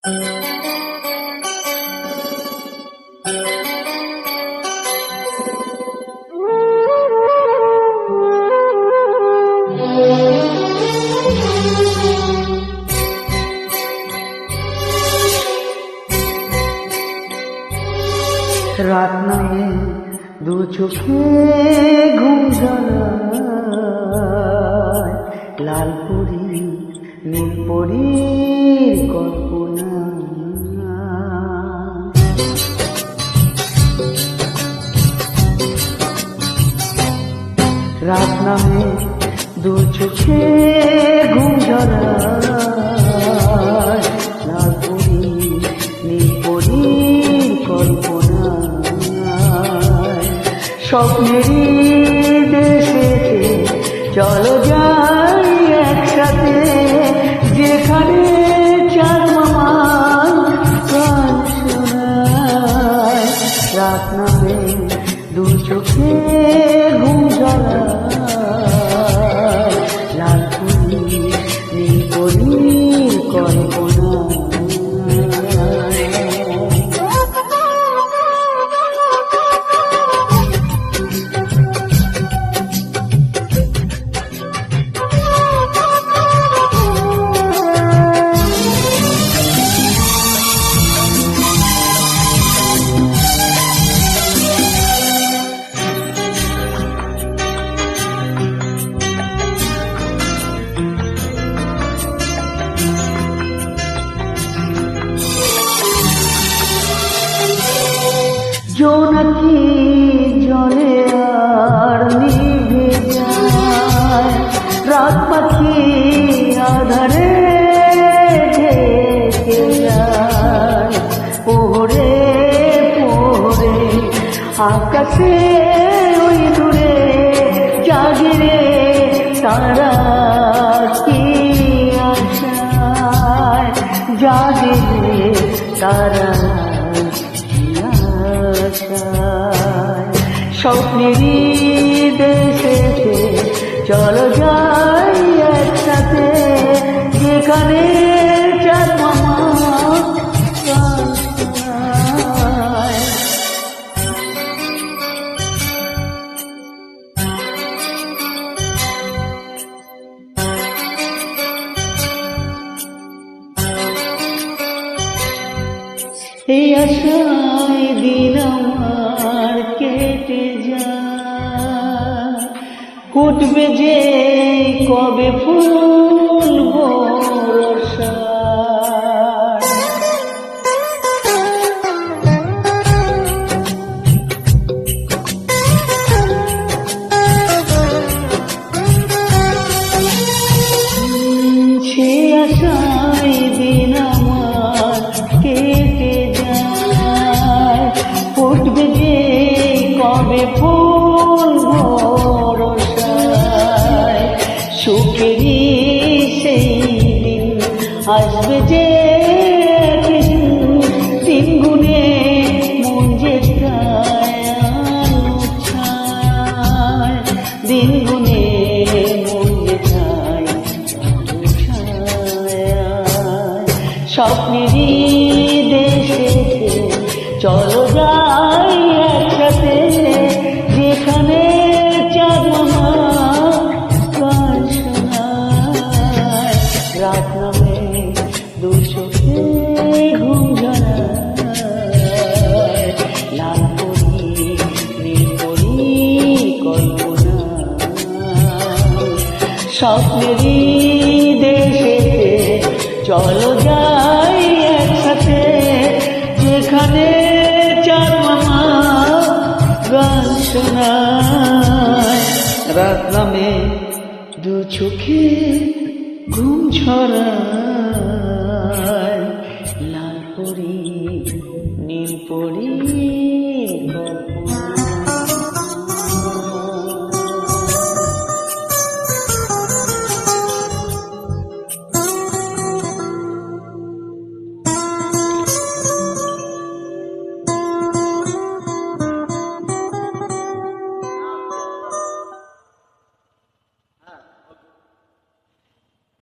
রাত নামে দু চোখে ঘুম ঝরায়, লাল পরি নীল পরীর কল্পনা। রাত নামে দু চোখে ঘুম ঝরায়, লাল পরি নীল পরীর কল্পনা। স্বপ্নেরই দেশেতে চলো যাই একসাথে, যেখানে চাঁদ মামার গান শোনায়। রাত নামে দু চোখে ঘুম ঝরায়, লাল পরি নীল পরীর কল্পনা। জোনাকি জলে আর নিভে যায়, রাত পাখি আধারে ঢেকে যায়। পোহরে পোহরে আকাশে ওই দূরে জাগিরে তারা কি আশায়, জাগিরে তারা স্বপ্নেরই দেশেতে চলো যাই একসাথে, যেখানে চাঁদ মামা গান শোনায়। এই আশায় দিন আমার কেটে যায়, ফুটবে যে কবে ফুল বর্ষায়। সে আশায় দিন আমার কেটে যায়, ফুটবে যে কবে ফুল বর্ষায়। সুখেরই সেই দিন আসবে যে তিন গুণে মন যে ছায়, দিন গুণে মন যে ছায়। স্বপ্নেরই দেশেতে চলো যাই একসাথে, যেখানে চাঁদ মামা গান শোনায়। রাত নামে দু চোখে ঘুম ঝরায়, লাল পরি নীল পরীর কল্পনা। স্বপ্নেরই দেশেতে চলো যাই একসাথে, যেখানে চাঁদ মামা গান শোনায়। রাত নামে দু চোখে ঘুম ঝরায়।